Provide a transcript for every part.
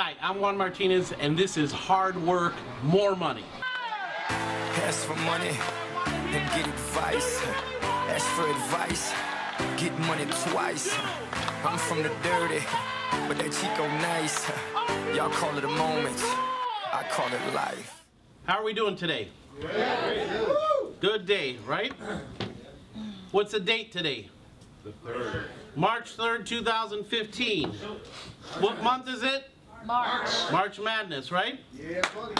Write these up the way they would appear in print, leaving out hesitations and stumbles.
Hi, I'm Juan Martinez, and this is Hard Work, More Money. Ask for money and get advice. Ask for advice, get money twice. I'm from the dirty, but that Chico nice. Y'all call it a moment, I call it life. How are we doing today? Good day, right? What's the date today? The 3rd. March 3rd, 2015. What month is it? March. March Madness, right? Yeah, buddy.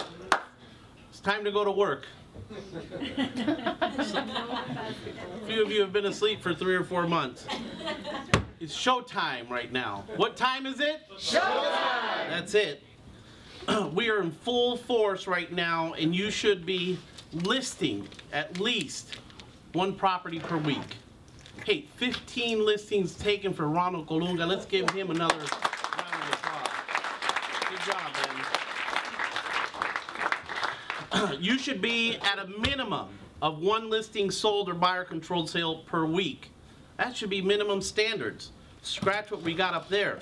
It's time to go to work. A few of you have been asleep for 3 or 4 months. It's showtime right now. What time is it? Showtime! That's it. We are in full force right now, and you should be listing at least 1 property per week. Hey, 15 listings taken for Ronald Colunga. Let's give him another round of applause. Good job, man. You should be at a minimum of 1 listing sold or buyer-controlled sale per week. That should be minimum standards. Scratch what we got up there.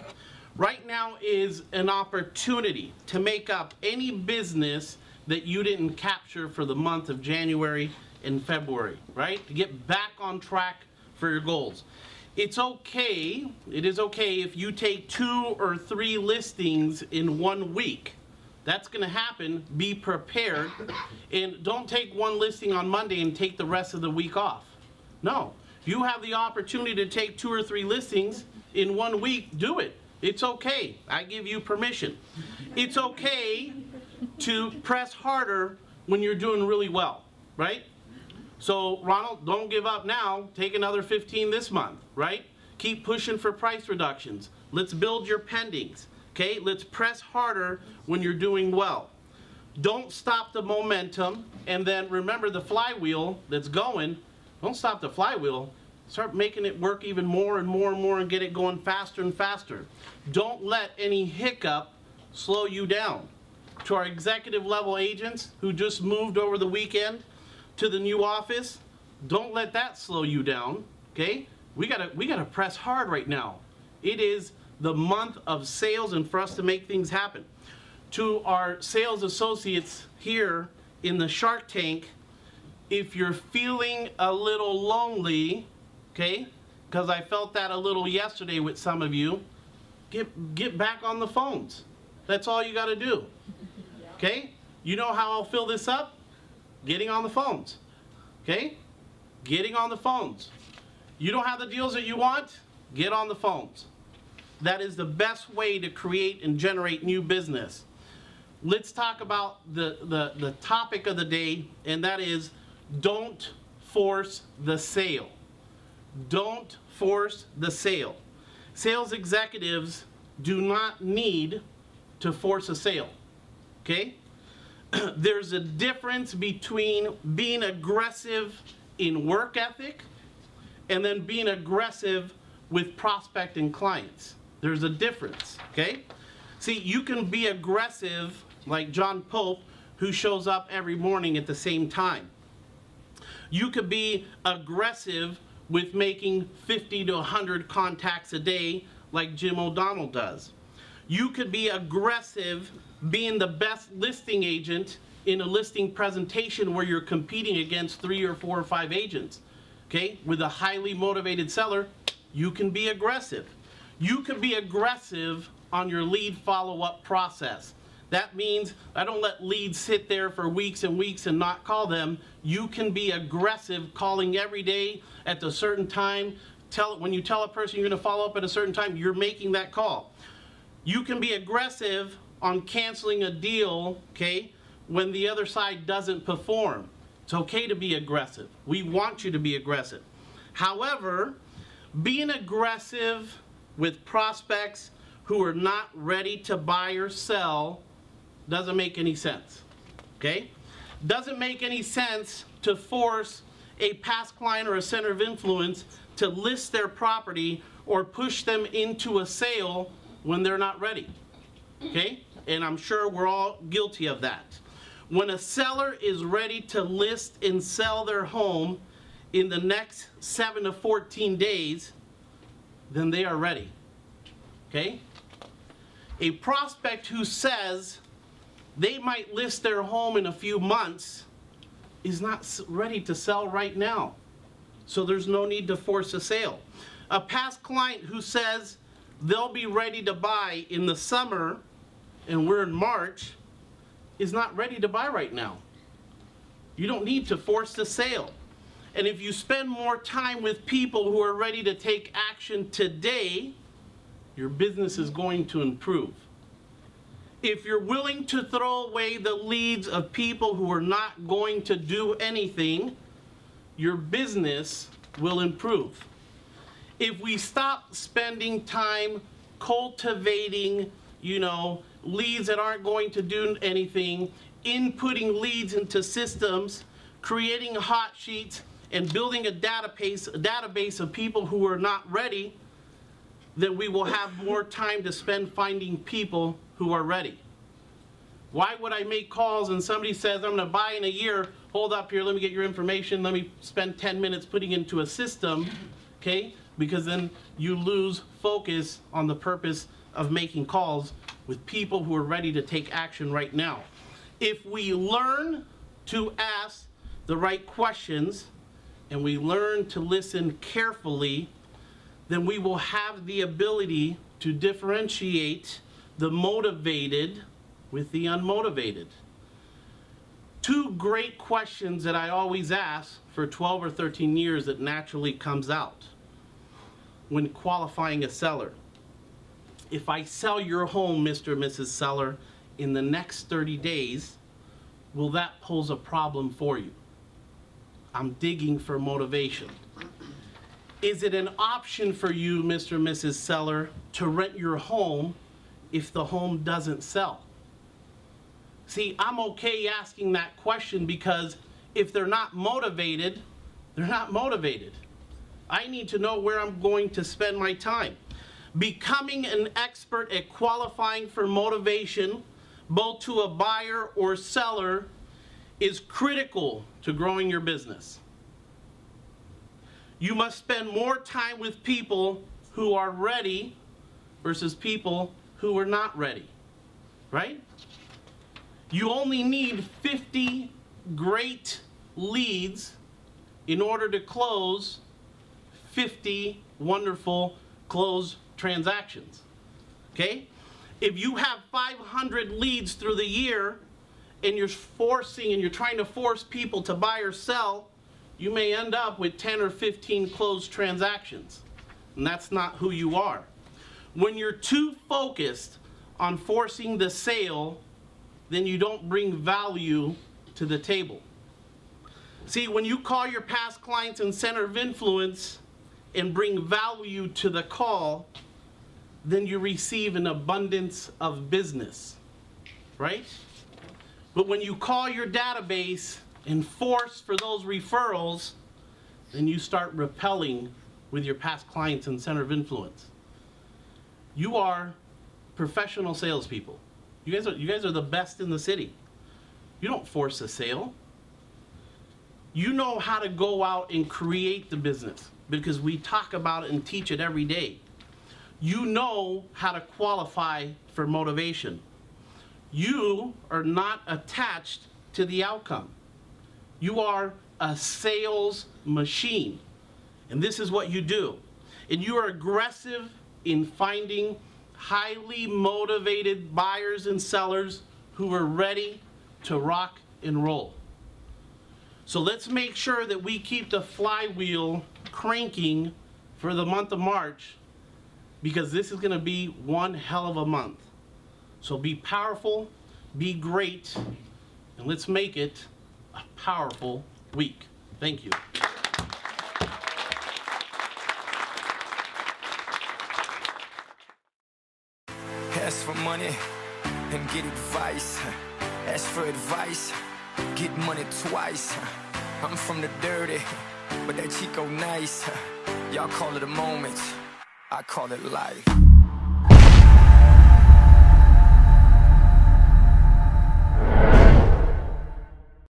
Right now is an opportunity to make up any business that you didn't capture for the month of January and February, right? To get back on track for your goals. It is okay if you take 2 or 3 listings in 1 week. That's going to happen. Be prepared. And don't take 1 listing on Monday and take the rest of the week off. No. If you have the opportunity to take 2 or 3 listings in 1 week, do it. It's okay. I give you permission. It's okay to press harder when you're doing really well, right? So, Ronald, don't give up now. Take another 15 this month, right? Keep pushing for price reductions. Let's build your pendings, okay? Let's press harder when you're doing well. Don't stop the momentum, and then remember the flywheel that's going. Don't stop the flywheel. Start making it work even more and more and more and get it going faster and faster. Don't let any hiccup slow you down. To our executive level agents who just moved over the weekend to the new office, don't let that slow you down, okay? We gotta press hard right now. It is the month of sales and for us to make things happen. To our sales associates here in the Shark Tank, if you're feeling a little lonely, okay, because I felt that a little yesterday with some of you, get back on the phones. That's all you gotta do, okay? You know how I'll fill this up? Getting on the phones, okay? Getting on the phones. You don't have the deals that you want? Get on the phones. That is the best way to create and generate new business. Let's talk about the topic of the day, and that is don't force the sale. Don't force the sale. Sales executives do not need to force a sale, okay? There's a difference between being aggressive in work ethic and then being aggressive with prospecting clients. There's a difference, okay? See, you can be aggressive like John Pope, who shows up every morning at the same time. You could be aggressive with making 50 to 100 contacts a day like Jim O'Donnell does. You could be aggressive being the best listing agent in a listing presentation where you're competing against 3 or 4 or 5 agents. Okay, with a highly motivated seller, you can be aggressive. You can be aggressive on your lead follow-up process. That means I don't let leads sit there for weeks and weeks and not call them. You can be aggressive, calling every day at a certain time. When you tell a person you're going to follow up at a certain time, you're making that call. You can be aggressive on canceling a deal, okay, when the other side doesn't perform. It's okay to be aggressive. We want you to be aggressive. However, being aggressive with prospects who are not ready to buy or sell doesn't make any sense, okay? Doesn't make any sense to force a past client or a center of influence to list their property or push them into a sale when they're not ready, okay? And I'm sure we're all guilty of that. When a seller is ready to list and sell their home in the next 7 to 14 days, then they are ready, okay? A prospect who says they might list their home in a few months is not ready to sell right now. So there's no need to force a sale. A past client who says they'll be ready to buy in the summer and we're in March is not ready to buy right now. You don't need to force the sale. And if you spend more time with people who are ready to take action today, your business is going to improve. If you're willing to throw away the leads of people who are not going to do anything, your business will improve. If we stop spending time cultivating, leads that aren't going to do anything, inputting leads into systems, creating hot sheets, and building a database of people who are not ready, then we will have more time to spend finding people who are ready. Why would I make calls and somebody says, I'm going to buy in a year, hold up here, let me get your information, let me spend 10 minutes putting into a system, okay? Because then you lose focus on the purpose of making calls with people who are ready to take action right now. If we learn to ask the right questions and we learn to listen carefully, then we will have the ability to differentiate the motivated with the unmotivated. Two great questions that I always ask for 12 or 13 years that naturally comes out when qualifying a seller. If I sell your home, Mr. and Mrs. Seller, in the next 30 days, will that pose a problem for you? I'm digging for motivation. Is it an option for you, Mr. and Mrs. Seller, to rent your home if the home doesn't sell? See, I'm okay asking that question because if they're not motivated, they're not motivated. I need to know where I'm going to spend my time. Becoming an expert at qualifying for motivation, both to a buyer or seller, is critical to growing your business. You must spend more time with people who are ready versus people who are not ready, right? You only need 50 great leads in order to close 50 wonderful closed transactions, okay? If you have 500 leads through the year and you're trying to force people to buy or sell, you may end up with 10 or 15 closed transactions, and that's not who you are. When you're too focused on forcing the sale, then you don't bring value to the table. See, when you call your past clients in center of influence and bring value to the call, then you receive an abundance of business, right? But when you call your database and force for those referrals, then you start repelling with your past clients in center of influence. You are professional salespeople. You guys are the best in the city. You don't force a sale. You know how to go out and create the business because we talk about it and teach it every day. You know how to qualify for motivation. You are not attached to the outcome. You are a sales machine, and this is what you do. And you are aggressive in finding highly motivated buyers and sellers who are ready to rock and roll. So let's make sure that we keep the flywheel cranking for the month of March, because this is going to be one hell of a month. So be powerful, be great, and let's make it a powerful week. Thank you. Ask for money and get advice. Ask for advice, get money twice. I'm from the dirty, but that Chico nice. Y'all call it a moment, I call it life.